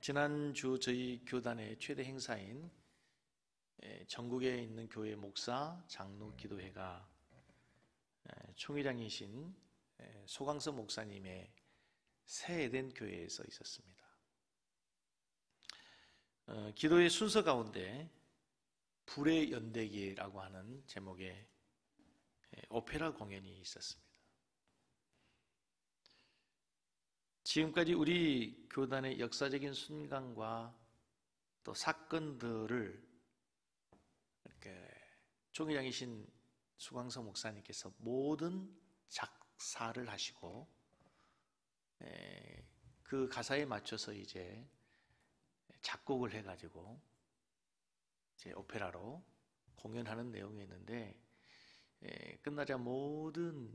지난주 저희 교단의 최대 행사인 전국에 있는 교회 목사 장로 기도회가 총회장이신 소강섭 목사님의 새 에덴 교회에서 있었습니다. 기도회 순서 가운데 불의 연대기라고 하는 제목의 오페라 공연이 있었습니다. 지금까지 우리 교단의 역사적인 순간과 또 사건들을 이렇게 총회장이신 수광석 목사님께서 모든 작사를 하시고 그 가사에 맞춰서 이제 작곡을 해가지고 이제 오페라로 공연하는 내용이었는데 끝나자 모든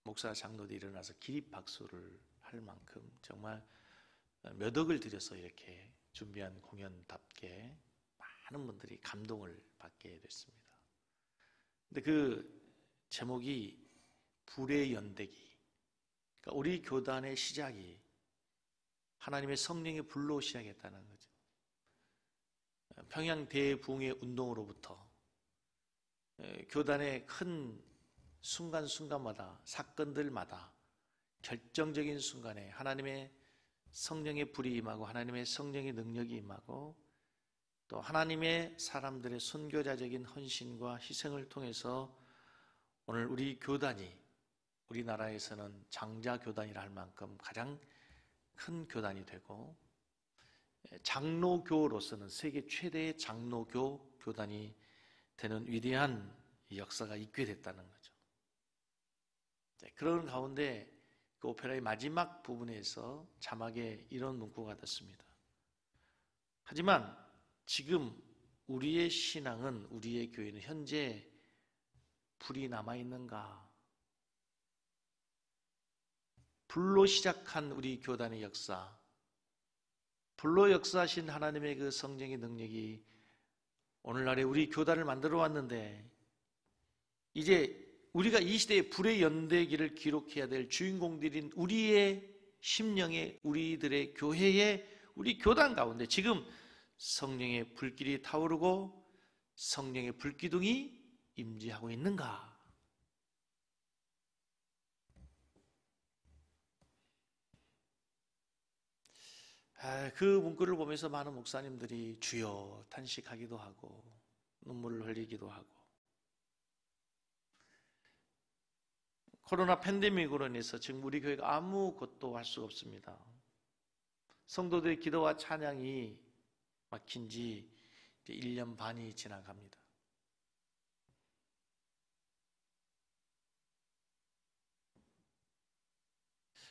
목사 장로들이 일어나서 기립박수를 할 만큼 정말 몇 억을 들여서 이렇게 준비한 공연답게 많은 분들이 감동을 받게 됐습니다. 근데 그 제목이 불의 연대기, 그러니까 우리 교단의 시작이 하나님의 성령의 불로 시작했다는 거죠. 평양 대붕의 운동으로부터 교단의 큰 순간순간마다 사건들마다 결정적인 순간에 하나님의 성령의 불이 임하고 하나님의 성령의 능력이 임하고 또 하나님의 사람들의 선교자적인 헌신과 희생을 통해서 오늘 우리 교단이 우리나라에서는 장자교단이라 할 만큼 가장 큰 교단이 되고 장로교로서는 세계 최대의 장로교 교단이 되는 위대한 역사가 있게 됐다는 거죠. 그런 가운데 그 오페라의 마지막 부분에서 자막에 이런 문구가 떴습니다. 하지만 지금 우리의 신앙은, 우리의 교회는 현재 불이 남아있는가? 불로 시작한 우리 교단의 역사, 불로 역사하신 하나님의 그 성령의 능력이 오늘날에 우리 교단을 만들어 왔는데 이제 우리가 이 시대의 불의 연대기를 기록해야 될 주인공들인 우리의 심령의, 우리들의 교회의, 우리 교단 가운데 지금 성령의 불길이 타오르고 성령의 불기둥이 임재하고 있는가? 그 문구를 보면서 많은 목사님들이 주여 탄식하기도 하고 눈물을 흘리기도 하고 코로나 팬데믹으로 인해서 지금 우리 교회가 아무것도 할 수가 없습니다. 성도들의 기도와 찬양이 막힌 지 1년 반이 지나갑니다.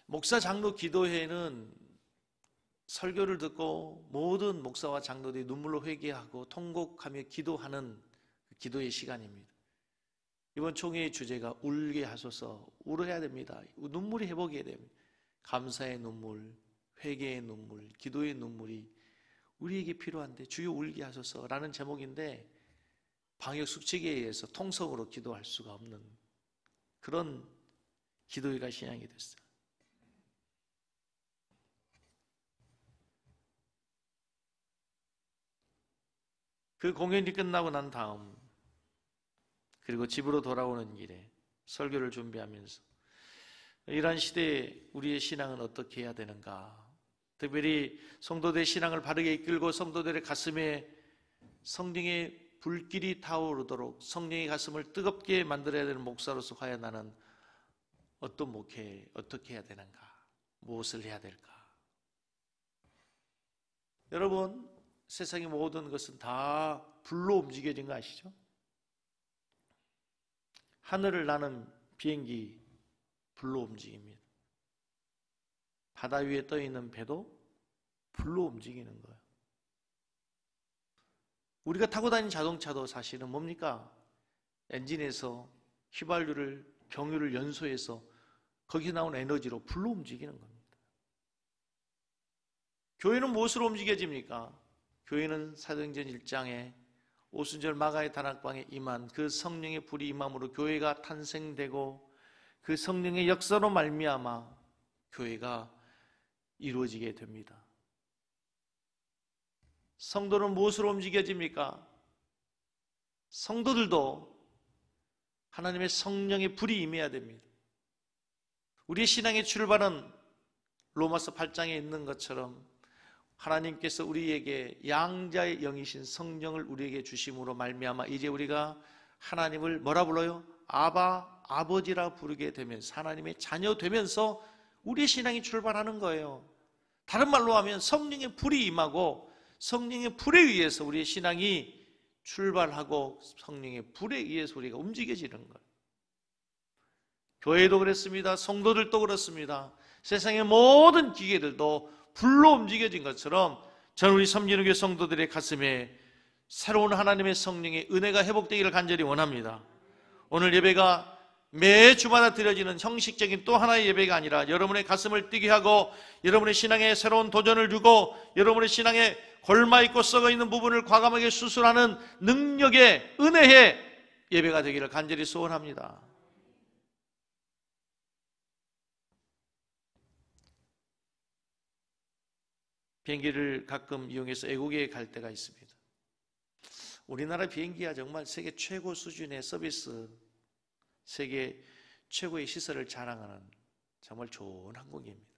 목사 장로 기도회는 설교를 듣고 모든 목사와 장로들이 눈물로 회개하고 통곡하며 기도하는 기도의 시간입니다. 이번 총회의 주제가 울게 하소서, 울어야 됩니다. 눈물이 회복해야 됩니다. 감사의 눈물, 회개의 눈물, 기도의 눈물이 우리에게 필요한데 주여 울게 하소서라는 제목인데 방역 수칙에 의해서 통성으로 기도할 수가 없는 그런 기도회가 신앙이 됐어요. 그 공연이 끝나고 난 다음 그리고 집으로 돌아오는 길에 설교를 준비하면서 이러한 시대에 우리의 신앙은 어떻게 해야 되는가? 특별히 성도들의 신앙을 바르게 이끌고 성도들의 가슴에 성령의 불길이 타오르도록 성령의 가슴을 뜨겁게 만들어야 되는 목사로서 과연 나는 어떤 목회, 어떻게 해야 되는가? 무엇을 해야 될까? 여러분, 세상의 모든 것은 다 불로 움직여진 거 아시죠? 하늘을 나는 비행기 불로 움직입니다. 바다 위에 떠 있는 배도 불로 움직이는 거예요. 우리가 타고 다니는 자동차도 사실은 뭡니까? 엔진에서 휘발유를, 경유를 연소해서 거기서 나온 에너지로 불로 움직이는 겁니다. 교회는 무엇으로 움직여집니까? 교회는 사도행전 1장에 오순절 마가의 다락방에 임한 그 성령의 불이 임함으로 교회가 탄생되고 그 성령의 역사로 말미암아 교회가 이루어지게 됩니다. 성도는 무엇으로 움직여집니까? 성도들도 하나님의 성령의 불이 임해야 됩니다. 우리의 신앙의 출발은 로마서 8장에 있는 것처럼 하나님께서 우리에게 양자의 영이신 성령을 우리에게 주심으로 말미암아 이제 우리가 하나님을 뭐라 불러요? 아바, 아버지라 부르게 되면서 하나님의 자녀 되면서 우리의 신앙이 출발하는 거예요. 다른 말로 하면 성령의 불이 임하고 성령의 불에 의해서 우리의 신앙이 출발하고 성령의 불에 의해서 우리가 움직여지는 거예요. 교회도 그렇습니다. 성도들도 그렇습니다. 세상의 모든 기계들도 불로 움직여진 것처럼 저는 우리 섬기는 교회 성도들의 가슴에 새로운 하나님의 성령의 은혜가 회복되기를 간절히 원합니다. 오늘 예배가 매 주마다 드려지는 형식적인 또 하나의 예배가 아니라 여러분의 가슴을 뛰게 하고 여러분의 신앙에 새로운 도전을 주고 여러분의 신앙에 골마있고 썩어있는 부분을 과감하게 수술하는 능력의 은혜의 예배가 되기를 간절히 소원합니다. 비행기를 가끔 이용해서 애국에 갈 때가 있습니다. 우리나라 비행기가 정말 세계 최고 수준의 서비스, 세계 최고의 시설을 자랑하는 정말 좋은 항공기입니다.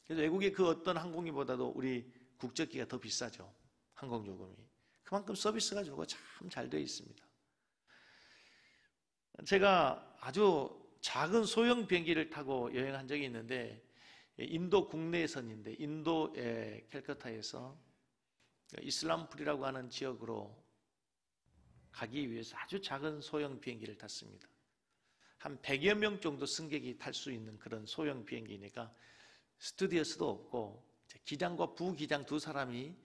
그래서 외국의 그 어떤 항공기보다도 우리 국적기가 더 비싸죠. 항공요금이. 그만큼 서비스가 좋고 참 잘 되어 있습니다. 제가 아주 작은 소형 비행기를 타고 여행한 적이 있는데 인도 국내선인데 인도의 캘커타에서 이슬람풀이라고 하는 지역으로 가기 위해서 아주 작은 소형 비행기를 탔습니다. 한 100여 명 정도 승객이 탈 수 있는 그런 소형 비행기니까 스튜디오스도 없고 기장과 부기장 두 사람이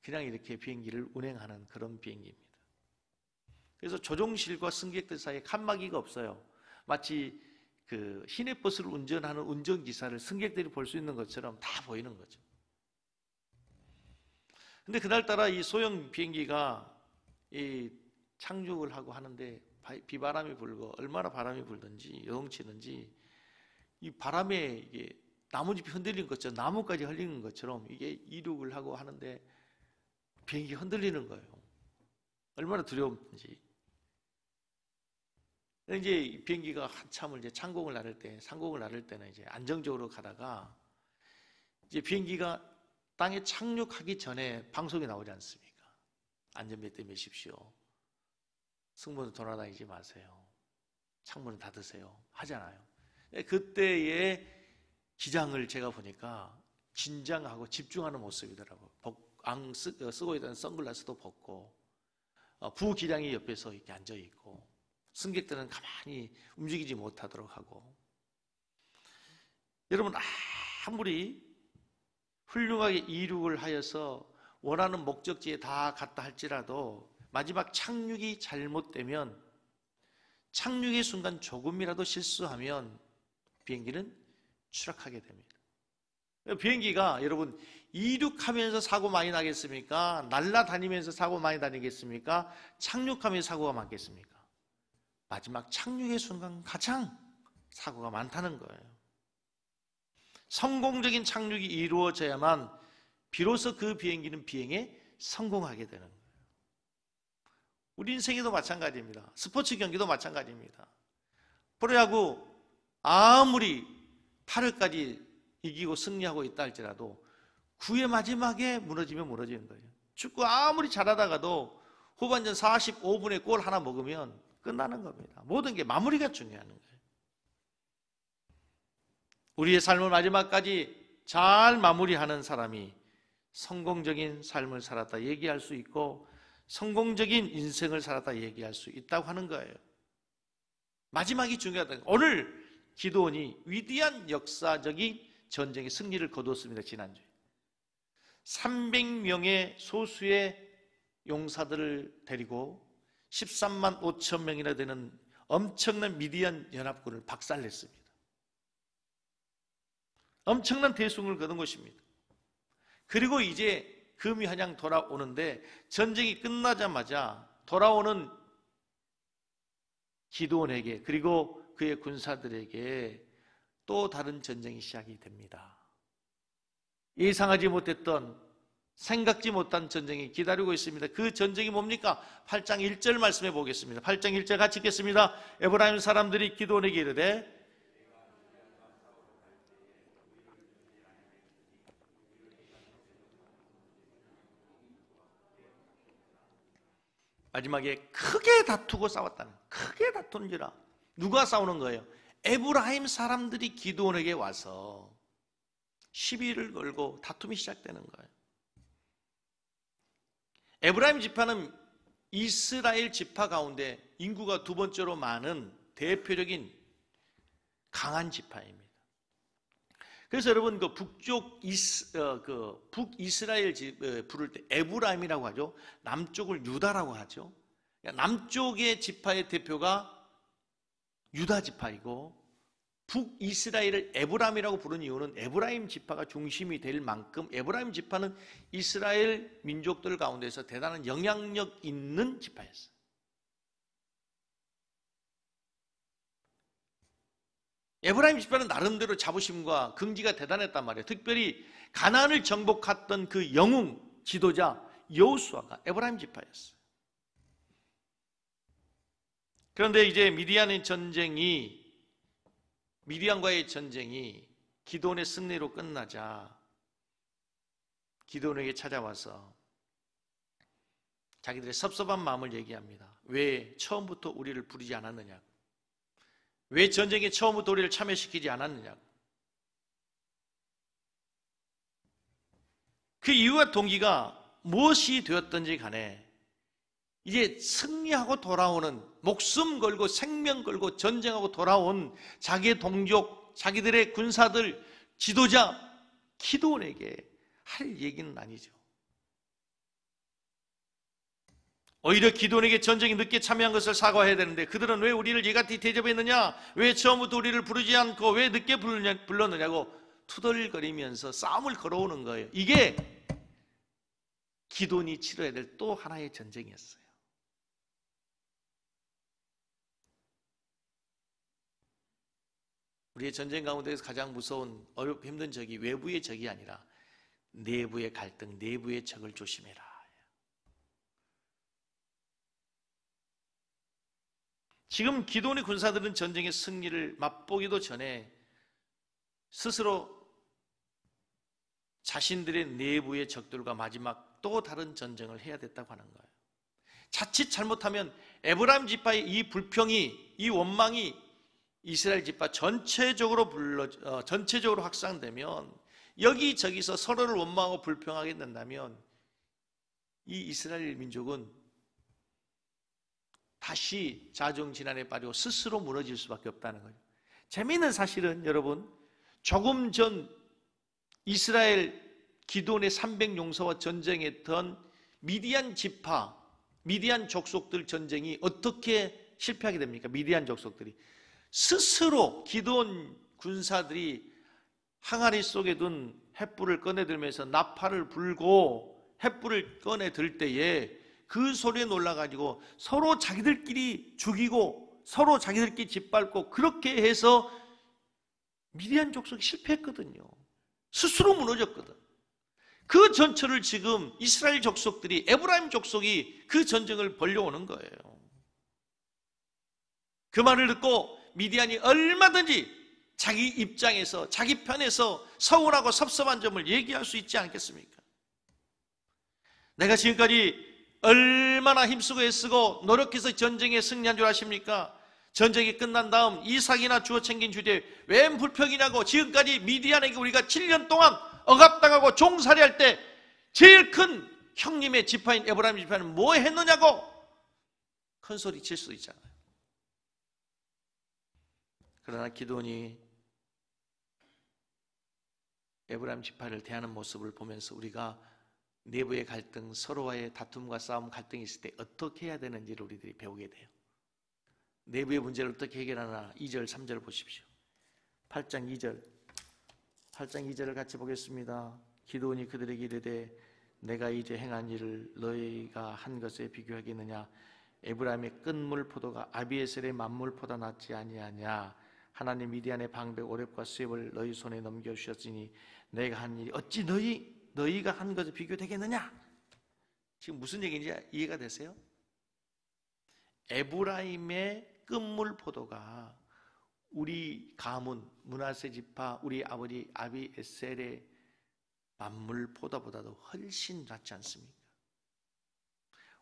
그냥 이렇게 비행기를 운행하는 그런 비행기입니다. 그래서 조종실과 승객들 사이에 칸막이가 없어요. 마치 그 시내버스를 운전하는 운전기사를 승객들이 볼 수 있는 것처럼 다 보이는 거죠. 근데 그날따라 이 소형 비행기가 이 착륙을 하고 하는데 비바람이 불고 얼마나 바람이 불든지 요동치는지 이 바람에 이게 나뭇잎이 흔들리는 것처럼 나무까지 흔들리는 것처럼 이게 이륙을 하고 하는데 비행기 흔들리는 거예요. 얼마나 두려운지. 이제 비행기가 한참을 이제 상공을 나를 때는 이제 안정적으로 가다가 이제 비행기가 땅에 착륙하기 전에 방송이 나오지 않습니까? 안전벨트 매십시오. 승무원 돌아다니지 마세요. 창문을 닫으세요. 하잖아요. 그때의 기장을 제가 보니까 긴장하고 집중하는 모습이더라고요. 쓰고 있던 선글라스도 벗고 부기장이 옆에서 이렇게 앉아있고 승객들은 가만히 움직이지 못하도록 하고 여러분 아무리 훌륭하게 이륙을 하여서 원하는 목적지에 다 갔다 할지라도 마지막 착륙이 잘못되면 착륙의 순간 조금이라도 실수하면 비행기는 추락하게 됩니다. 비행기가 여러분 이륙하면서 사고 많이 나겠습니까? 날아다니면서 사고 많이 나겠습니까? 착륙하면서 사고가 많겠습니까? 마지막 착륙의 순간 가장 사고가 많다는 거예요. 성공적인 착륙이 이루어져야만 비로소 그 비행기는 비행에 성공하게 되는 거예요. 우리 인생에도 마찬가지입니다. 스포츠 경기도 마찬가지입니다. 프로야구 아무리 8회까지 이기고 승리하고 있다 할지라도 9회 마지막에 무너지면 무너지는 거예요. 축구 아무리 잘하다가도 후반전 45분에 골 하나 먹으면 끝나는 겁니다. 모든 게 마무리가 중요한 거예요. 우리의 삶을 마지막까지 잘 마무리하는 사람이 성공적인 삶을 살았다 얘기할 수 있고 성공적인 인생을 살았다 얘기할 수 있다고 하는 거예요. 마지막이 중요하다. 오늘 기드온이 위대한 역사적인 전쟁의 승리를 거두었습니다. 지난주에 300명의 소수의 용사들을 데리고 13만 5천 명이나 되는 엄청난 미디안 연합군을 박살냈습니다. 엄청난 대승을 거둔 것입니다. 그리고 이제 금이 한양 돌아오는데 전쟁이 끝나자마자 돌아오는 기드온에게 그리고 그의 군사들에게 또 다른 전쟁이 시작이 됩니다. 예상하지 못했던, 생각지 못한 전쟁이 기다리고 있습니다. 그 전쟁이 뭡니까? 8장 1절 말씀해 보겠습니다. 8장 1절 같이 읽겠습니다. 에브라임 사람들이 기드온에게 이르되 마지막에 크게 다투고 싸웠다는, 크게 다툰지라. 누가 싸우는 거예요? 에브라임 사람들이 기드온에게 와서 시비를 걸고 다툼이 시작되는 거예요. 에브라임 지파는 이스라엘 지파 가운데 인구가 두 번째로 많은 대표적인 강한 지파입니다. 그래서 여러분 그 북이스라엘 부를 때 에브라임이라고 하죠. 남쪽을 유다라고 하죠. 남쪽의 지파의 대표가 유다 지파이고 북이스라엘을 에브라임이라고 부르는 이유는 에브라임 지파가 중심이 될 만큼 에브라임 지파는 이스라엘 민족들 가운데서 대단한 영향력 있는 지파였어요. 에브라임 지파는 나름대로 자부심과 긍지가 대단했단 말이에요. 특별히 가나안을 정복했던 그 영웅 지도자 여호수아가 에브라임 지파였어요. 그런데 이제 미디안과의 전쟁이 기드온의 승리로 끝나자 기드온에게 찾아와서 자기들의 섭섭한 마음을 얘기합니다. 왜 처음부터 우리를 부르지 않았느냐? 왜 전쟁에 처음부터 우리를 참여시키지 않았느냐? 그 이유와 동기가 무엇이 되었든지 간에 이제 승리하고 돌아오는, 목숨 걸고 생명 걸고 전쟁하고 돌아온 자기의 동족, 자기들의 군사들, 지도자 기드온에게 할 얘기는 아니죠. 오히려 기드온에게 전쟁에 늦게 참여한 것을 사과해야 되는데 그들은 왜 우리를 이같이 대접했느냐? 왜 처음부터 우리를 부르지 않고 왜 늦게 불렀느냐고 투덜거리면서 싸움을 걸어오는 거예요. 이게 기드온이 치러야 될 또 하나의 전쟁이었어요. 우리의 전쟁 가운데서 가장 무서운, 어렵고 힘든 적이 외부의 적이 아니라 내부의 갈등, 내부의 적을 조심해라. 지금 기드온의 군사들은 전쟁의 승리를 맛보기도 전에 스스로 자신들의 내부의 적들과 마지막 또 다른 전쟁을 해야 됐다고 하는 거예요. 자칫 잘못하면 에브라임 지파의 이 불평이, 이 원망이 이스라엘 지파 전체적으로 확산되면, 여기저기서 서로를 원망하고 불평하게 된다면 이 이스라엘 민족은 다시 자중진환에 빠지고 스스로 무너질 수밖에 없다는 거죠. 재미있는 사실은 여러분, 조금 전 이스라엘 기드온의 300용사와 전쟁했던 미디안 지파, 미디안 족속들 전쟁이 어떻게 실패하게 됩니까? 미디안 족속들이 스스로 기드온 군사들이 항아리 속에 둔 횃불을 꺼내들면서 나팔을 불고 횃불을 꺼내들 때에 그 소리에 놀라가지고 서로 자기들끼리 죽이고 서로 자기들끼리 짓밟고 그렇게 해서 미디안 족속이 실패했거든요. 스스로 무너졌거든. 그 전철을 지금 이스라엘 족속들이, 에브라임 족속이 그 전쟁을 벌려오는 거예요. 그 말을 듣고 미디안이 얼마든지 자기 입장에서, 자기 편에서 서운하고 섭섭한 점을 얘기할 수 있지 않겠습니까? 내가 지금까지 얼마나 힘쓰고 애쓰고 노력해서 전쟁에 승리한 줄 아십니까? 전쟁이 끝난 다음 이삭이나 주워 챙긴 주제에 웬 불평이냐고, 지금까지 미디안에게 우리가 7년 동안 억압당하고 종살이할 때 제일 큰 형님의 지파인 에브라임 지파는 뭐 했느냐고 큰 소리 칠 수 있잖아요. 그러나 기드온이 에브라임 지파를 대하는 모습을 보면서 우리가 내부의 갈등, 서로와의 다툼과 싸움, 갈등이 있을 때 어떻게 해야 되는지를 우리들이 배우게 돼요. 내부의 문제를 어떻게 해결하나 2절, 3절 보십시오. 8장 2절을 같이 보겠습니다. 기드온이 그들에게 이르되 내가 이제 행한 일을 너희가 한 것에 비교하겠느냐? 에브라임의 끝물 포도가 아비에셀의 만물보다 낫지 아니하냐? 하나님 미디안의 방백 오렙과 수엽을 너희 손에 넘겨주셨으니 내가 한 일이 어찌 너희가 한 것에 비교되겠느냐? 지금 무슨 얘기인지 이해가 되세요? 에브라임의 끝물 포도가 우리 가문 므낫세 지파 우리 아버지 아비에셀의 만물 포도보다도 훨씬 낫지 않습니까?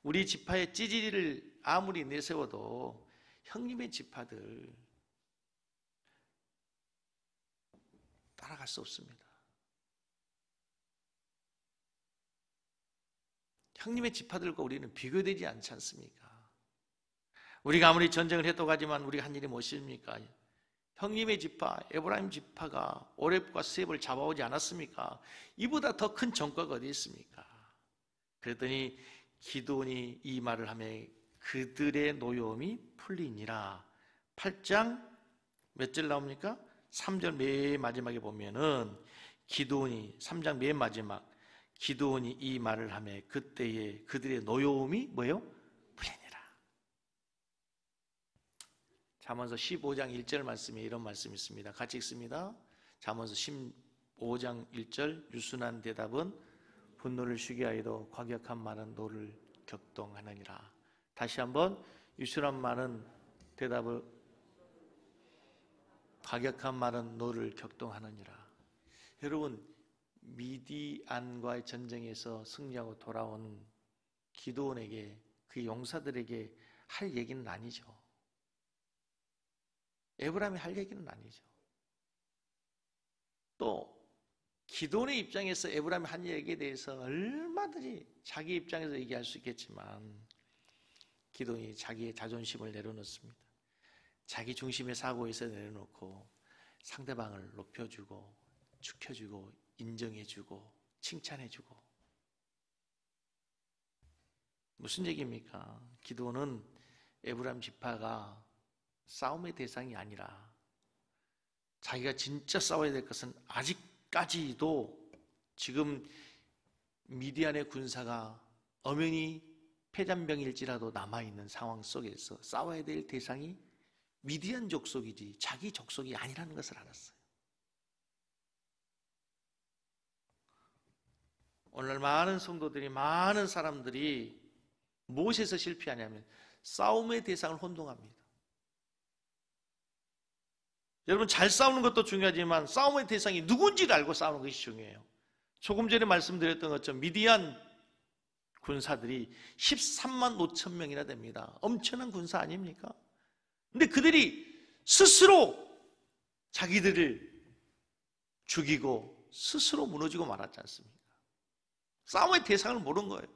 우리 지파의 찌질이를 아무리 내세워도 형님의 지파들 따라갈 수 없습니다. 형님의 지파들과 우리는 비교되지 않지 않습니까? 우리가 아무리 전쟁을 했다고 하지만 우리가 한 일이 무엇입니까? 형님의 지파, 에브라임 지파가 오렙과 스웹을 잡아오지 않았습니까? 이보다 더 큰 전과가 어디 있습니까? 그랬더니 기드온이 이 말을 하며 그들의 노여움이 풀리니라. 8장 몇 절 나옵니까? 3절 맨 마지막에 보면은 기드온이 3장 맨 마지막 기드온이 이 말을 하며 그때에 그들의 노여움이 뭐예요? 풀리니라. 잠언서 15장 1절 말씀에 이런 말씀이 있습니다. 같이 읽습니다. 잠언서 15장 1절 유순한 대답은 분노를 쉬게 하여도 과격한 말은 노를 격동하느니라. 다시 한번 유순한 말은 대답을 과격한 말은 노를 격동하느니라. 여러분 미디안과의 전쟁에서 승리하고 돌아온 기드온에게 그 용사들에게 할 얘기는 아니죠. 에브라임이 할 얘기는 아니죠. 또 기드온의 입장에서 에브라임이 한 얘기에 대해서 얼마든지 자기 입장에서 얘기할 수 있겠지만 기드온이 자기의 자존심을 내려놓습니다. 자기 중심의 사고에서 내려놓고 상대방을 높여주고 축혀주고 인정해주고 칭찬해주고. 무슨 얘기입니까? 기드온은 에브라임 지파가 싸움의 대상이 아니라 자기가 진짜 싸워야 될 것은 아직까지도 지금 미디안의 군사가 엄연히 패잔병일지라도 남아있는 상황 속에서 싸워야 될 대상이 미디안 족속이지 자기 족속이 아니라는 것을 알았어요. 오늘 많은 성도들이 많은 사람들이 무엇에서 실패하냐면 싸움의 대상을 혼동합니다. 여러분 잘 싸우는 것도 중요하지만 싸움의 대상이 누군지를 알고 싸우는 것이 중요해요. 조금 전에 말씀드렸던 것처럼 미디안 군사들이 13만 5천 명이나 됩니다. 엄청난 군사 아닙니까? 근데 그들이 스스로 자기들을 죽이고 스스로 무너지고 말았지 않습니까? 싸움의 대상을 모르는 거예요.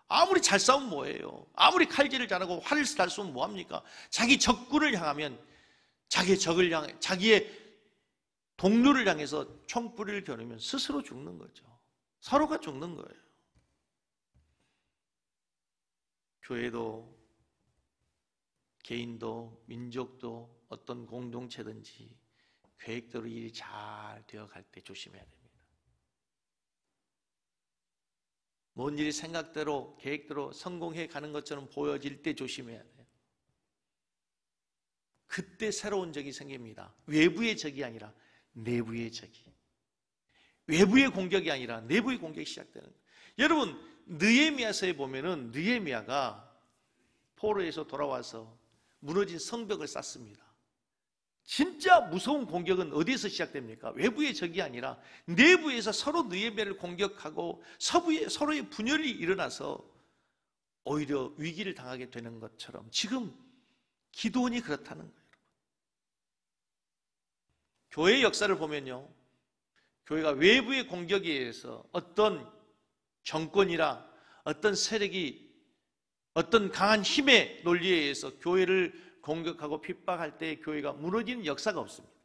아무리 잘 싸우면 뭐예요? 아무리 칼질을 잘하고 활을 잘 쏘면 뭐합니까? 자기 적군을 향하면 자기의 적을 향해 자기의 동료를 향해서 총뿌리를 겨누면 스스로 죽는 거죠. 서로가 죽는 거예요. 교회도 개인도 민족도 어떤 공동체든지 계획대로 일이 잘 되어갈 때 조심해야 됩니다. 뭔 일이 생각대로 계획대로 성공해 가는 것처럼 보여질 때 조심해야 돼요. 그때 새로운 적이 생깁니다. 외부의 적이 아니라 내부의 적이. 외부의 공격이 아니라 내부의 공격이 시작되는 거예요. 여러분 느헤미야서에 보면은 느헤미야가 포로에서 돌아와서 무너진 성벽을 쌓습니다. 진짜 무서운 공격은 어디에서 시작됩니까? 외부의 적이 아니라 내부에서 서로 느헤미야를 공격하고 서로의 분열이 일어나서 오히려 위기를 당하게 되는 것처럼 지금 기드온이 그렇다는 거예요. 교회의 역사를 보면요, 교회가 외부의 공격에 의해서 어떤 정권이라 어떤 세력이 어떤 강한 힘의 논리에 의해서 교회를 공격하고 핍박할 때 교회가 무너지는 역사가 없습니다.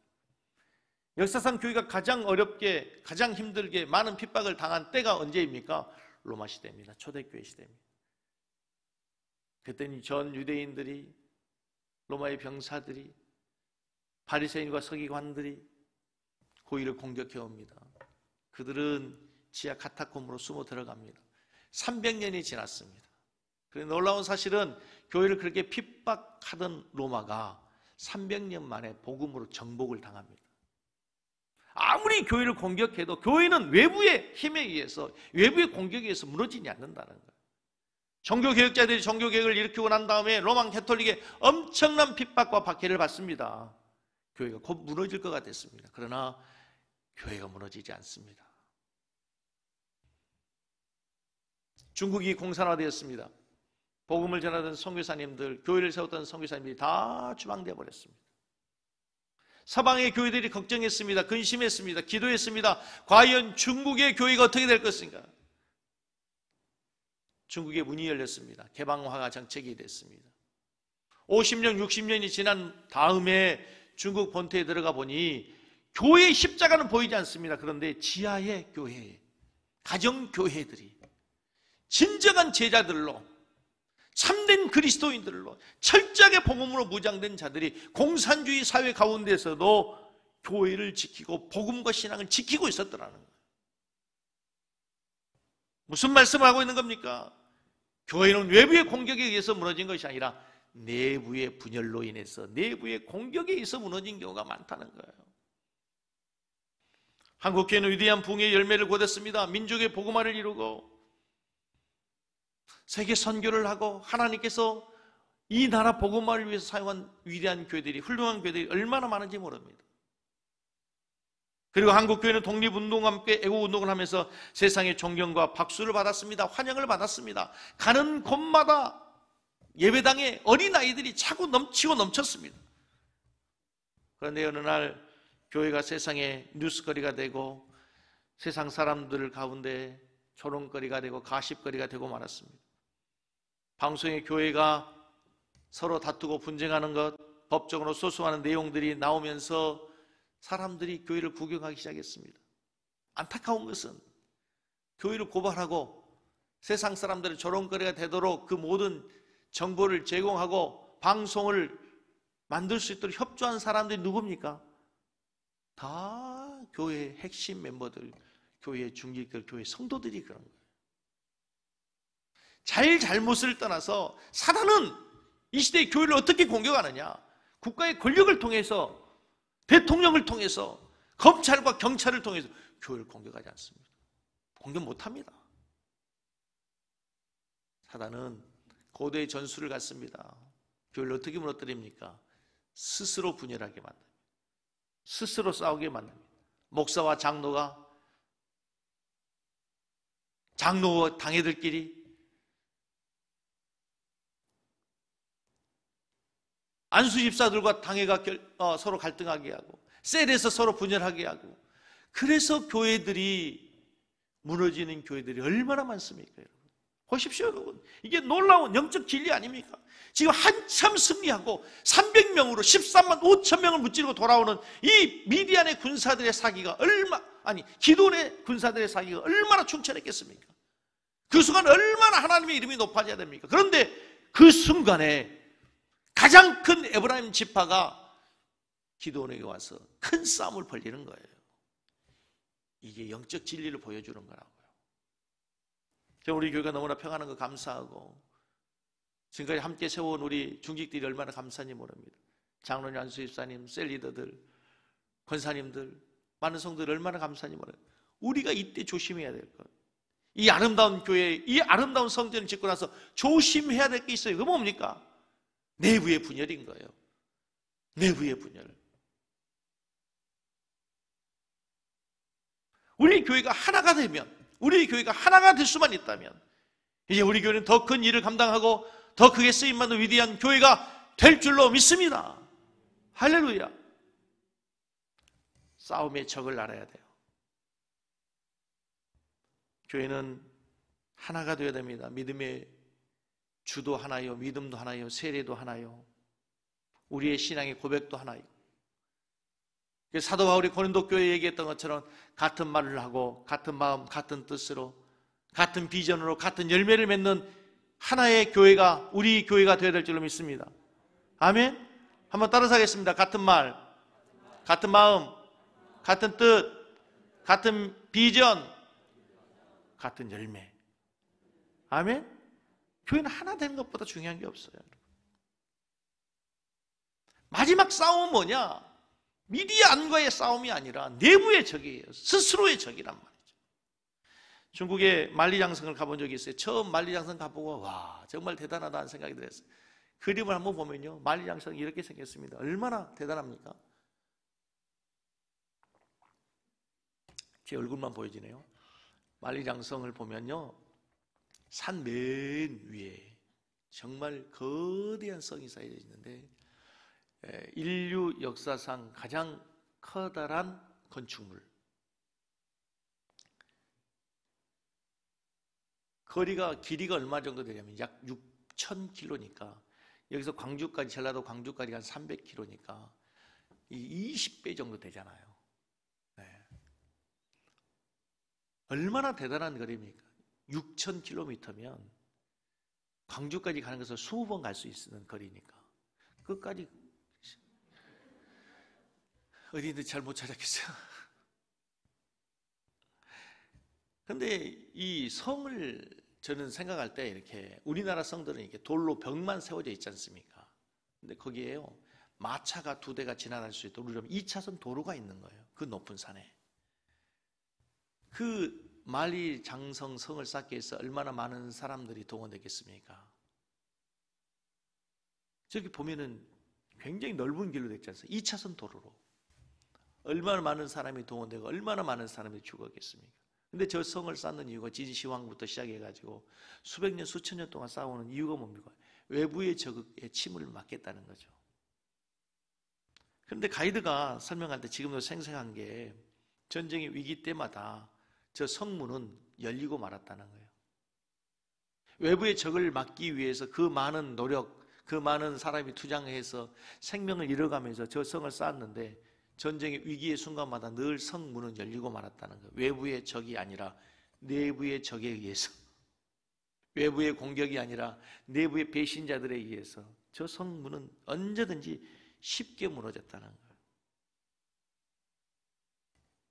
역사상 교회가 가장 어렵게 가장 힘들게 많은 핍박을 당한 때가 언제입니까? 로마 시대입니다. 초대교회 시대입니다. 그때는 전 유대인들이 로마의 병사들이 바리새인과 서기관들이 교회를 공격해 옵니다. 그들은 지하 카타콤으로 숨어 들어갑니다. 300년이 지났습니다. 그런데 놀라운 사실은 교회를 그렇게 핍박하던 로마가 300년 만에 복음으로 정복을 당합니다. 아무리 교회를 공격해도 교회는 외부의 힘에 의해서, 외부의 공격에 의해서 무너지지 않는다는 거예요. 종교개혁자들이 종교개혁을 일으키고 난 다음에 로마 가톨릭의 엄청난 핍박과 박해를 받습니다. 교회가 곧 무너질 것 같았습니다. 그러나 교회가 무너지지 않습니다. 중국이 공산화되었습니다. 복음을 전하던 선교사님들, 교회를 세웠던 선교사님들이 다 추방되어 버렸습니다. 서방의 교회들이 걱정했습니다. 근심했습니다. 기도했습니다. 과연 중국의 교회가 어떻게 될 것인가? 중국의 문이 열렸습니다. 개방화가 정책이 됐습니다. 50년, 60년이 지난 다음에 중국 본토에 들어가 보니 교회의 십자가는 보이지 않습니다. 그런데 지하의 교회, 가정교회들이 진정한 제자들로, 참된 그리스도인들로, 철저하게 복음으로 무장된 자들이 공산주의 사회 가운데서도 교회를 지키고 복음과 신앙을 지키고 있었더라는 거예요. 무슨 말씀을 하고 있는 겁니까? 교회는 외부의 공격에 의해서 무너진 것이 아니라 내부의 분열로 인해서, 내부의 공격에 의해서 무너진 경우가 많다는 거예요. 한국교회는 위대한 붕의 열매를 거뒀습니다. 민족의 복음화를 이루고 세계 선교를 하고 하나님께서 이 나라 복음화를 위해서 사용한 위대한 교회들이, 훌륭한 교회들이 얼마나 많은지 모릅니다. 그리고 한국교회는 독립운동과 함께 애국운동을 하면서 세상의 존경과 박수를 받았습니다. 환영을 받았습니다. 가는 곳마다 예배당에 어린아이들이 차고 넘치고 넘쳤습니다. 그런데 어느 날 교회가 세상의 뉴스거리가 되고 세상 사람들 가운데 조롱거리가 되고 가십거리가 되고 말았습니다. 방송에 교회가 서로 다투고 분쟁하는 것, 법적으로 소송하는 내용들이 나오면서 사람들이 교회를 구경하기 시작했습니다. 안타까운 것은 교회를 고발하고 세상 사람들의 조롱거리가 되도록 그 모든 정보를 제공하고 방송을 만들 수 있도록 협조한 사람들이 누굽니까? 다 교회의 핵심 멤버들, 교회의 중직들, 교회 성도들이 그런 거예요. 잘못을 떠나서 사단은 이 시대의 교회를 어떻게 공격하느냐? 국가의 권력을 통해서, 대통령을 통해서, 검찰과 경찰을 통해서 교회를 공격하지 않습니다. 공격 못합니다. 사단은 고대의 전술을 갖습니다. 교회를 어떻게 무너뜨립니까? 스스로 분열하게 만듭니다. 스스로 싸우게 만듭니다. 목사와 장로와 당회들끼리, 안수집사들과 당회가 서로 갈등하게 하고, 셀에서 서로 분열하게 하고, 그래서 교회들이 무너지는 교회들이 얼마나 많습니까, 여러분? 보십시오, 여러분. 이게 놀라운 영적 진리 아닙니까? 지금 한참 승리하고 300명으로 13만 5천 명을 무찌르고 돌아오는 이 미디안의 군사들의 사기가 기도원의 군사들의 사기가 얼마나 충천했겠습니까? 그 순간 얼마나 하나님의 이름이 높아져야 됩니까? 그런데 그 순간에 가장 큰 에브라임 지파가 기드온에게 와서 큰 싸움을 벌이는 거예요. 이게 영적 진리를 보여주는 거라고요. 우리 교회가 너무나 평안한 거 감사하고, 지금까지 함께 세워온 우리 중직들이 얼마나 감사한지 모릅니다. 장로님, 안수집사님, 셀리더들, 권사님들, 많은 성도들 얼마나 감사한지 모릅니다. 우리가 이때 조심해야 될 것, 이 아름다운 교회, 이 아름다운 성전을 짓고 나서 조심해야 될 게 있어요. 그게 뭡니까? 내부의 분열인 거예요. 내부의 분열. 우리 교회가 하나가 되면, 우리 교회가 하나가 될 수만 있다면, 이제 우리 교회는 더 큰 일을 감당하고 더 크게 쓰임받는 위대한 교회가 될 줄로 믿습니다. 할렐루야. 싸움의 적을 알아야 돼요. 교회는 하나가 되어야 됩니다. 믿음의 주도 하나요, 믿음도 하나요, 세례도 하나요, 우리의 신앙의 고백도 하나요. 사도 바울이 고린도 교회에 얘기했던 것처럼 같은 말을 하고 같은 마음, 같은 뜻으로, 같은 비전으로, 같은 열매를 맺는 하나의 교회가, 우리 교회가 되어야 될 줄로 믿습니다. 아멘? 한번 따라서 하겠습니다. 같은 말, 같은 마음, 같은 뜻, 같은 비전, 같은 열매. 아멘? 교회는 하나 되는 것보다 중요한 게 없어요. 마지막 싸움은 뭐냐? 미디안과의 싸움이 아니라 내부의 적이에요. 스스로의 적이란 말이죠. 중국에 만리장성을 가본 적이 있어요. 처음 만리장성 가보고 와, 정말 대단하다는 생각이 들었어요. 그림을 한번 보면요, 만리장성이 이렇게 생겼습니다. 얼마나 대단합니까? 제 얼굴만 보여지네요. 만리장성을 보면요, 산 맨 위에 정말 거대한 성이 쌓여져 있는데 인류 역사상 가장 커다란 건축물. 길이가 얼마 정도 되냐면 약 6,000km니까 여기서 광주까지, 전라도 광주까지 한 300km니까 20배 정도 되잖아요. 네. 얼마나 대단한 거리입니까? 6,000km면 광주까지 가는 것을 20번 갈 수 있는 거리니까 끝까지 어디든지 잘 못 찾았겠어요. 근데 이 성을 저는 생각할 때 이렇게 우리나라 성들은 이렇게 돌로 벽만 세워져 있지 않습니까? 근데 거기에요, 마차가 2대가 지나갈 수 있도록 2차선 도로가 있는 거예요. 그 높은 산에. 그 만리장성 성을 쌓기 위해서 얼마나 많은 사람들이 동원됐겠습니까? 저기 보면은 굉장히 넓은 길로 됐지 않습니까? 2차선 도로로. 얼마나 많은 사람이 동원되고 얼마나 많은 사람이 죽었겠습니까? 근데 저 성을 쌓는 이유가 진시황부터 시작해가지고 수백 년, 수천 년 동안 싸우는 이유가 뭡니까? 외부의 적의 침을 막겠다는 거죠. 그런데 가이드가 설명할 때 지금도 생생한 게 전쟁의 위기 때마다 저 성문은 열리고 말았다는 거예요. 외부의 적을 막기 위해서 그 많은 노력, 그 많은 사람이 투쟁해서 생명을 잃어가면서 저 성을 쌓았는데 전쟁의 위기의 순간마다 늘 성문은 열리고 말았다는 거예요. 외부의 적이 아니라 내부의 적에 의해서, 외부의 공격이 아니라 내부의 배신자들에 의해서 저 성문은 언제든지 쉽게 무너졌다는 거예요.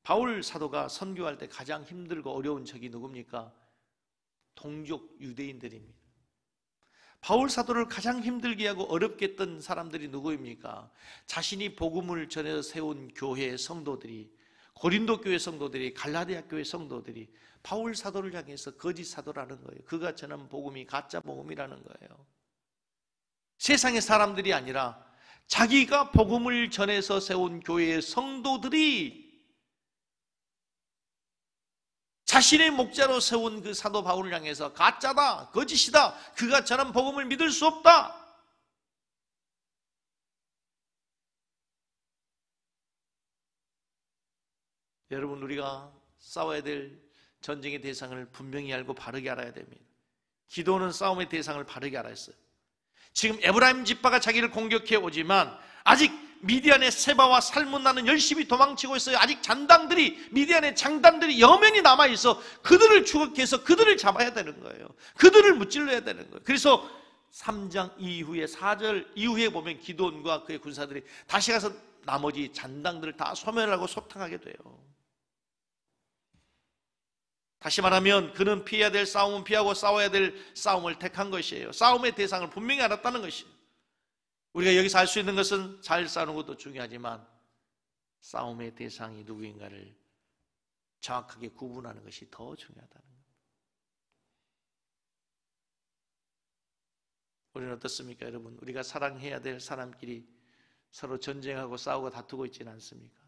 바울 사도가 선교할 때 가장 힘들고 어려운 적이 누굽니까? 동족 유대인들입니다. 바울 사도를 가장 힘들게 하고 어렵게 했던 사람들이 누구입니까? 자신이 복음을 전해서 세운 교회의 성도들이, 고린도 교회 성도들이, 갈라디아 교회 성도들이 바울 사도를 향해서 거짓 사도라는 거예요. 그가 전한 복음이 가짜 복음이라는 거예요. 세상의 사람들이 아니라 자기가 복음을 전해서 세운 교회의 성도들이 자신의 목자로 세운 그 사도 바울을 향해서 가짜다, 거짓이다, 그가 전한 복음을 믿을 수 없다. 여러분, 우리가 싸워야 될 전쟁의 대상을 분명히 알고 바르게 알아야 됩니다. 기도는 싸움의 대상을 바르게 알았어요. 지금 에브라임 지파가 자기를 공격해 오지만 아직 미디안의 세바와 살문나는 열심히 도망치고 있어요. 아직 잔당들이, 미디안의 장단들이 여명이 남아있어 그들을 추격해서 그들을 잡아야 되는 거예요. 그들을 무찔러야 되는 거예요. 그래서 3장 이후에 4절 이후에 보면 기드온과 그의 군사들이 다시 가서 나머지 잔당들을 다 소멸하고 소탕하게 돼요. 다시 말하면 그는 피해야 될 싸움은 피하고 싸워야 될 싸움을 택한 것이에요. 싸움의 대상을 분명히 알았다는 것이에요. 우리가 여기서 알 수 있는 것은 잘 싸우는 것도 중요하지만 싸움의 대상이 누구인가를 정확하게 구분하는 것이 더 중요하다는 겁니다. 우리는 어떻습니까, 여러분? 우리가 사랑해야 될 사람끼리 서로 전쟁하고 싸우고 다투고 있지는 않습니까?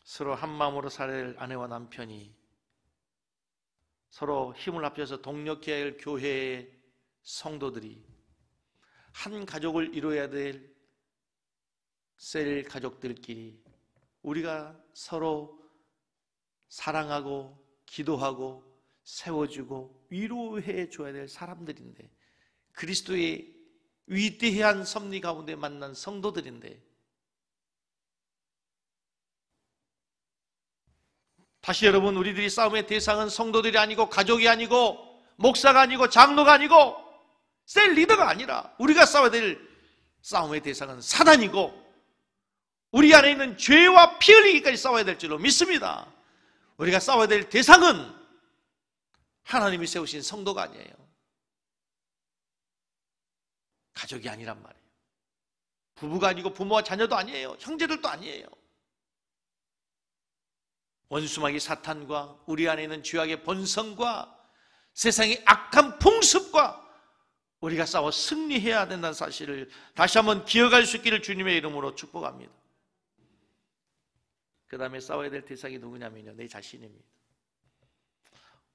서로 한 마음으로 살아야 할 아내와 남편이, 서로 힘을 합쳐서 동력해야 할 교회의 성도들이, 한 가족을 이루어야 될 셀 가족들끼리 우리가 서로 사랑하고 기도하고 세워주고 위로해 줘야 될 사람들인데, 그리스도의 위대한 섭리 가운데 만난 성도들인데, 다시 여러분, 우리들이 싸움의 대상은 성도들이 아니고 가족이 아니고 목사가 아니고 장로가 아니고 셀 리더가 아니라 우리가 싸워야 될 싸움의 대상은 사단이고 우리 안에 있는 죄와 피 흘리기까지 싸워야 될 줄로 믿습니다. 우리가 싸워야 될 대상은 하나님이 세우신 성도가 아니에요. 가족이 아니란 말이에요. 부부가 아니고 부모와 자녀도 아니에요. 형제들도 아니에요. 원수마귀 사탄과 우리 안에 있는 죄악의 본성과 세상의 악한 풍습과 우리가 싸워 승리해야 된다는 사실을 다시 한번 기억할 수 있기를 주님의 이름으로 축복합니다. 그 다음에 싸워야 될 대상이 누구냐면요, 내 자신입니다.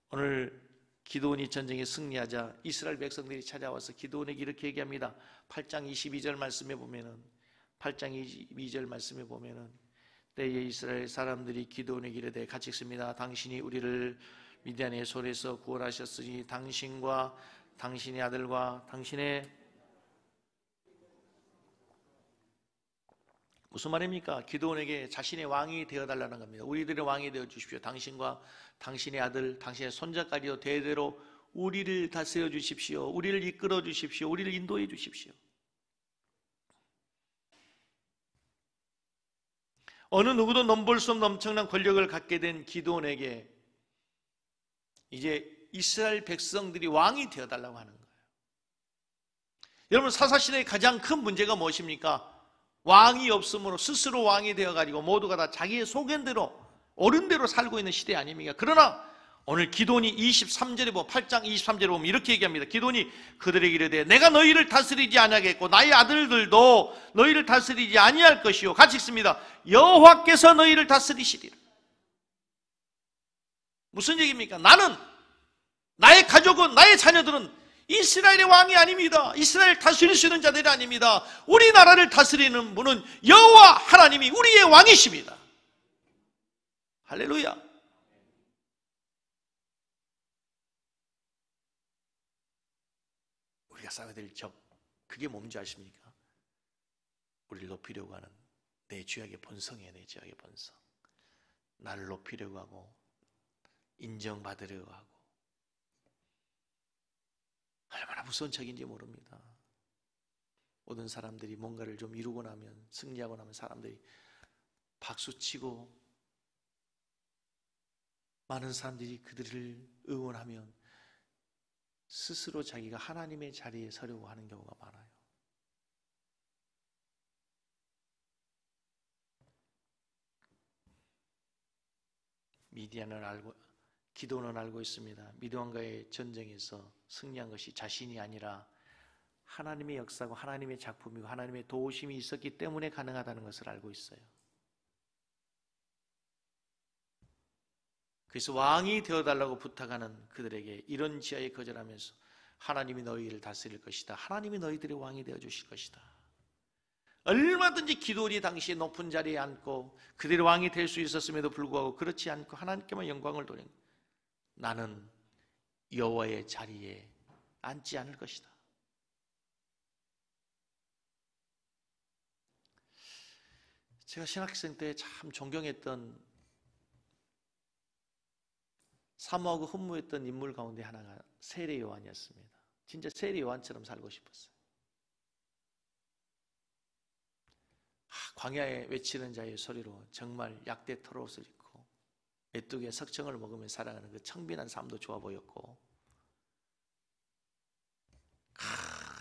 오늘 기드온이 전쟁에 승리하자 이스라엘 백성들이 찾아와서 기드온에게 이렇게 얘기합니다. 8장 22절 말씀에 보면은 때에 이스라엘 사람들이 기드온에게 이르되 같이 읽습니다. 당신이 우리를 미디안의 손에서 구원하셨으니 당신과 당신의 아들과 당신의 무슨 말입니까? 기드온에게 자신의 왕이 되어달라는 겁니다. 우리들의 왕이 되어 주십시오. 당신과 당신의 아들, 당신의 손자까지도 대대로 우리를 다스려 주십시오. 우리를 이끌어 주십시오. 우리를 인도해 주십시오. 어느 누구도 넘볼 수 없는 엄청난 권력을 갖게 된 기드온에게 이제 이스라엘 백성들이 왕이 되어달라고 하는 거예요. 여러분, 사사시대의 가장 큰 문제가 무엇입니까? 왕이 없으므로 스스로 왕이 되어가지고 모두가 다 자기의 소견대로 옳은 대로 살고 있는 시대 아닙니까? 그러나 오늘 기드온이 23절에 보면 8장 23절에 보면 이렇게 얘기합니다. 기드온이 그들에게 이르되 내가 너희를 다스리지 아니하겠고 나의 아들들도 너희를 다스리지 아니할 것이요. 같이 읽습니다. 여호와께서 너희를 다스리시리라. 무슨 얘기입니까? 나는, 나의 가족은, 나의 자녀들은 이스라엘의 왕이 아닙니다. 이스라엘 다스릴 수 있는 자들이 아닙니다. 우리나라를 다스리는 분은 여호와 하나님이 우리의 왕이십니다. 할렐루야. 우리가 싸워야 될 적, 그게 뭔지 아십니까? 우리를 높이려고 하는 내 죄악의 본성이에요. 내 죄악의 본성. 나를 높이려고 하고 인정받으려고 하고 얼마나 무서운 척인지 모릅니다. 모든 사람들이 뭔가를 좀 이루고 나면, 승리하고 나면 사람들이 박수치고 많은 사람들이 그들을 응원하면 스스로 자기가 하나님의 자리에 서려고 하는 경우가 많아요. 기드온은 알고 있습니다. 미디안과의 전쟁에서 승리한 것이 자신이 아니라 하나님의 역사고 하나님의 작품이고 하나님의 도우심이 있었기 때문에 가능하다는 것을 알고 있어요. 그래서 왕이 되어달라고 부탁하는 그들에게 이런 지하에 거절하면서 하나님이 너희를 다스릴 것이다. 하나님이 너희들의 왕이 되어주실 것이다. 얼마든지 기드온이 당시에 높은 자리에 앉고 그들의 왕이 될 수 있었음에도 불구하고 그렇지 않고 하나님께만 영광을 돌린, 나는 여호와의 자리에 앉지 않을 것이다. 제가 신학생 때 참 존경했던, 사모하고 흠모했던 인물 가운데 하나가 세례 요한이었습니다. 진짜 세례 요한처럼 살고 싶었어요. 광야에 외치는 자의 소리로 정말 약대 털옷을 입고 메뚜기의 석청을 먹으며 살아가는 그 청빈한 삶도 좋아 보였고,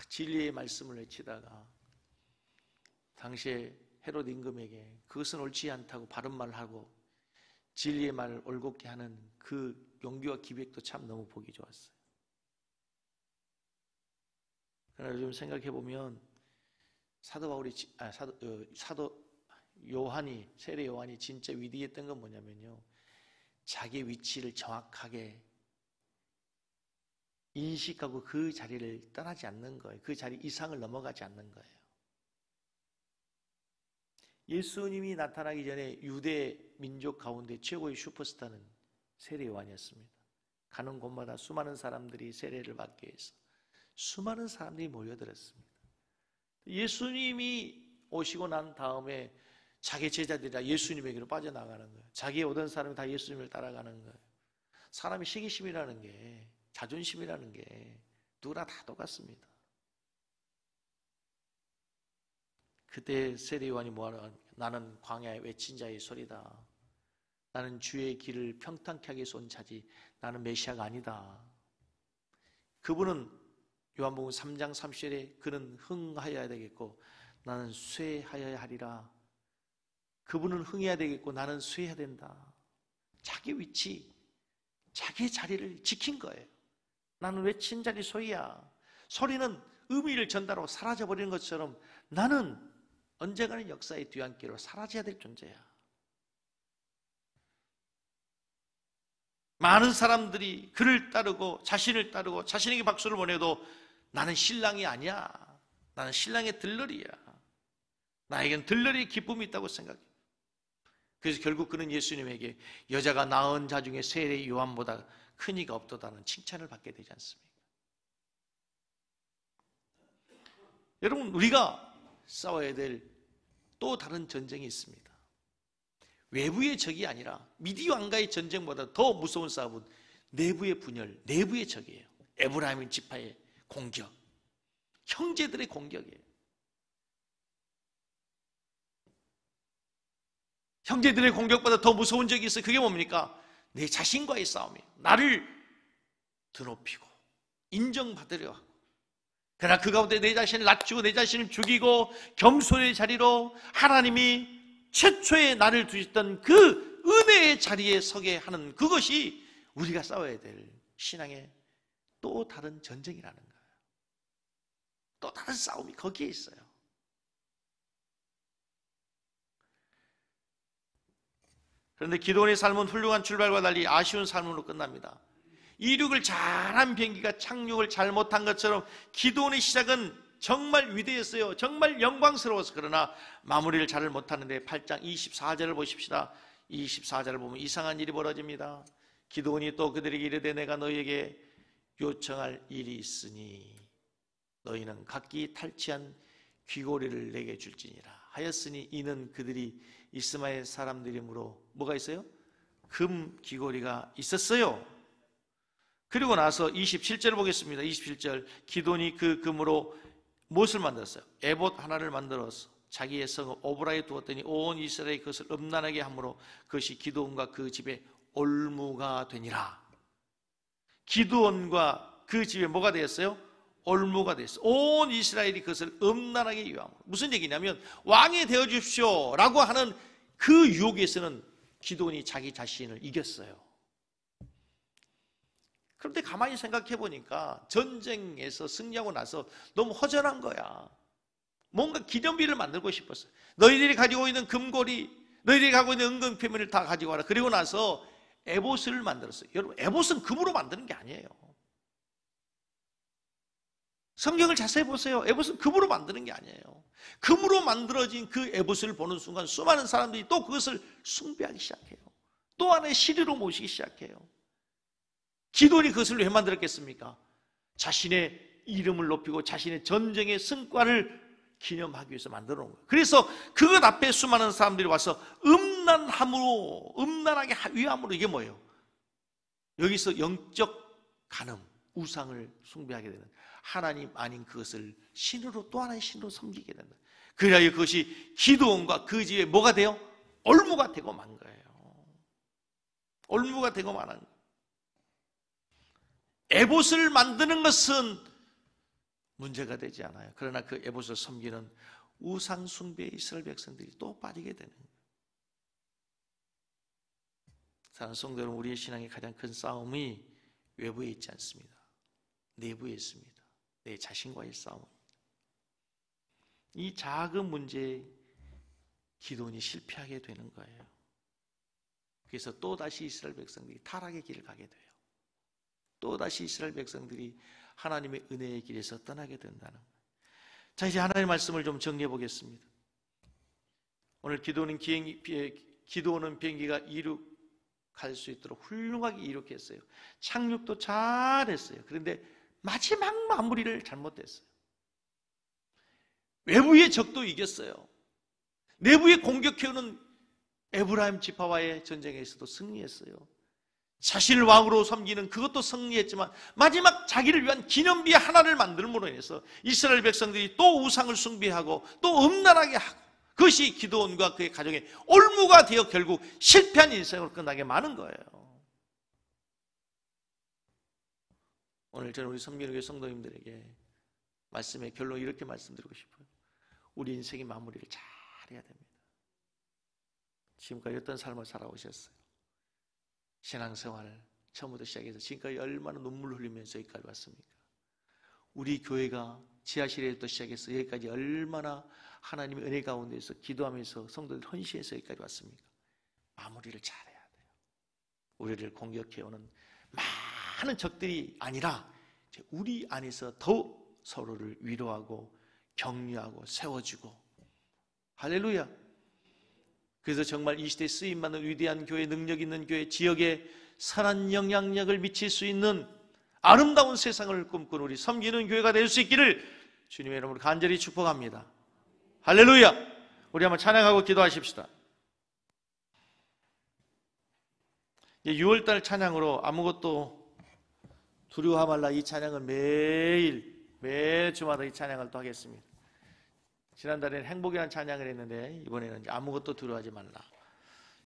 진리의 말씀을 외치다가 당시에 헤롯 임금에게 그것은 옳지 않다고 바른 말을 하고 진리의 말을 올곧게 하는 그 용기와 기백도 참 너무 보기 좋았어요. 그러나 요즘 생각해 보면 사도 요한이, 세례 요한이 진짜 위대했던 건 뭐냐면요, 자기의 위치를 정확하게 인식하고 그 자리를 떠나지 않는 거예요. 그 자리 이상을 넘어가지 않는 거예요. 예수님이 나타나기 전에 유대 민족 가운데 최고의 슈퍼스타는 세례 요한이었습니다. 가는 곳마다 수많은 사람들이 세례를 받기 위해서 수많은 사람들이 모여들었습니다. 예수님이 오시고 난 다음에 자기 제자들이 다 예수님에게로 빠져나가는 거예요. 자기의 오던 사람이 다 예수님을 따라가는 거예요. 사람의 시기심이라는 게, 자존심이라는 게 누구나 다 똑같습니다. 그때 세례 요한이 뭐하러 합니까? 나는 광야에 외친 자의 소리다. 나는 주의 길을 평탄케 하기 위해서 온 자지 나는 메시아가 아니다. 그분은 요한복음 3장 30절에 그는 흥하여야 되겠고 나는 쇠하여야 하리라. 그분은 흥해야 되겠고 나는 쇠해야 된다. 자기 위치, 자기 자리를 지킨 거예요. 나는 외친 자리 소리야. 소리는 의미를 전달하고 사라져버리는 것처럼 나는 언젠가는 역사의 뒤안길로 사라져야 될 존재야. 많은 사람들이 그를 따르고 자신을 따르고 자신에게 박수를 보내도 나는 신랑이 아니야. 나는 신랑의 들러리야. 나에겐 들러리의 기쁨이 있다고 생각해. 그래서 결국 그는 예수님에게 여자가 낳은 자 중에 세례 요한보다 큰 이가 없도다는 칭찬을 받게 되지 않습니까? 여러분, 우리가 싸워야 될 또 다른 전쟁이 있습니다. 외부의 적이 아니라 미디 왕가의 전쟁보다 더 무서운 싸움은 내부의 분열, 내부의 적이에요. 에브라임 지파의 공격, 형제들의 공격이에요. 형제들의 공격보다 더 무서운 적이 있어요. 그게 뭡니까? 내 자신과의 싸움이에요. 나를 드높이고 인정받으려 하고, 그러나 그 가운데 내 자신을 낮추고 내 자신을 죽이고 겸손의 자리로 하나님이 최초에 나를 두셨던 그 은혜의 자리에 서게 하는 그것이 우리가 싸워야 될 신앙의 또 다른 전쟁이라는 거예요. 또 다른 싸움이 거기에 있어요. 그런데 기도원의 삶은 훌륭한 출발과 달리 아쉬운 삶으로 끝납니다. 이륙을 잘한 비행기가 착륙을 잘못한 것처럼 기도원의 시작은 정말 위대했어요. 정말 영광스러워서. 그러나 마무리를 잘 못하는데 8장 24절을 보십시다. 24절을 보면 이상한 일이 벌어집니다. 기도원이 또 그들에게 이르되 내가 너희에게 요청할 일이 있으니 너희는 각기 탈취한 귀고리를 내게 줄지니라 하였으니 이는 그들이 이스마엘 사람들이므로 뭐가 있어요? 금 귀고리가 있었어요. 그리고 나서 27절을 보겠습니다. 27절 기도니 그 금으로 무엇을 만들었어요? 에봇 하나를 만들어서 자기의 성읍 오브라에 두었더니 온 이스라엘이 그것을 음란하게 함으로 그것이 기드온과 그 집의 올무가 되니라. 기드온과 그 집에 뭐가 되었어요? 올무가 되었어요. 온 이스라엘이 그것을 음란하게 유함으로. 무슨 얘기냐면 왕이 되어 주십시오 라고 하는 그 유혹에서는 기드온이 자기 자신을 이겼어요. 그런데 가만히 생각해 보니까 전쟁에서 승리하고 나서 너무 허전한 거야. 뭔가 기념비를 만들고 싶었어요. 너희들이 가지고 있는 금고리, 너희들이 가지고 있는 은금패미를 다 가지고 와라. 그리고 나서 에봇을 만들었어요. 여러분, 에봇은 금으로 만드는 게 아니에요. 성경을 자세히 보세요. 에봇은 금으로 만드는 게 아니에요. 금으로 만들어진 그 에봇을 보는 순간 수많은 사람들이 또 그것을 숭배하기 시작해요. 또 하나의 시리로 모시기 시작해요. 기도원이 그것을 왜 만들었겠습니까? 자신의 이름을 높이고 자신의 전쟁의 성과를 기념하기 위해서 만들어 놓은 거예요. 그래서 그것 앞에 수많은 사람들이 와서 음란하게 위함으로. 이게 뭐예요? 여기서 영적 간음, 우상을 숭배하게 되는, 하나님 아닌 그것을 신으로, 또 하나의 신으로 섬기게 된다. 그래야 그것이 기도원과 그 집에 뭐가 돼요? 올무가 되고 만 거예요. 올무가 되고 만 거예요. 에봇을 만드는 것은 문제가 되지 않아요. 그러나 그 에봇을 섬기는 우상 숭배의 이스라엘 백성들이 또 빠지게 되는 거예요. 사랑하는 성도 여러분, 우리의 신앙의 가장 큰 싸움이 외부에 있지 않습니다. 내부에 있습니다. 내 자신과의 싸움입니다. 이 작은 문제에 기도원이 실패하게 되는 거예요. 그래서 또다시 이스라엘 백성들이 타락의 길을 가게 돼요. 또다시 이스라엘 백성들이 하나님의 은혜의 길에서 떠나게 된다는 거예요. 자, 이제 하나님의 말씀을 좀 정리해 보겠습니다. 오늘 기도는 비행기가 이륙할 수 있도록 훌륭하게 이륙했어요. 착륙도 잘했어요. 그런데 마지막 마무리를 잘못했어요. 외부의 적도 이겼어요. 내부에 공격해오는 에브라임 지파와의 전쟁에서도 승리했어요. 자신을 왕으로 섬기는 그것도 승리했지만 마지막 자기를 위한 기념비 하나를 만들므로 인해서 이스라엘 백성들이 또 우상을 숭배하고 또 음란하게 하고, 그것이 기드온과 그의 가정의 올무가 되어 결국 실패한 인생으로 끝나게 많은 거예요. 오늘 저는 우리 성민교회 성도님들에게 말씀의 결론 이렇게 말씀드리고 싶어요. 우리 인생의 마무리를 잘해야 됩니다. 지금까지 어떤 삶을 살아오셨어요? 신앙생활을 처음부터 시작해서 지금까지 얼마나 눈물 흘리면서 여기까지 왔습니까? 우리 교회가 지하실에부터 시작해서 여기까지 얼마나 하나님의 은혜 가운데서 기도하면서 성도들 헌신해서 여기까지 왔습니까? 마무리를 잘해야 돼요. 우리를 공격해오는 많은 적들이 아니라 우리 안에서 더 서로를 위로하고 격려하고 세워주고, 할렐루야. 그래서 정말 이 시대에 쓰임받는 위대한 교회, 능력 있는 교회, 지역에 선한 영향력을 미칠 수 있는 아름다운 세상을 꿈꾸는 우리 섬기는 교회가 될 수 있기를 주님의 이름으로 간절히 축복합니다. 할렐루야. 우리 한번 찬양하고 기도하십시다. 6월달 찬양으로 아무것도 두려워 말라, 이 찬양을 매주마다 이 찬양을 또 하겠습니다. 지난달에는 행복이라는 찬양을 했는데 이번에는 아무것도 두려워하지 말라.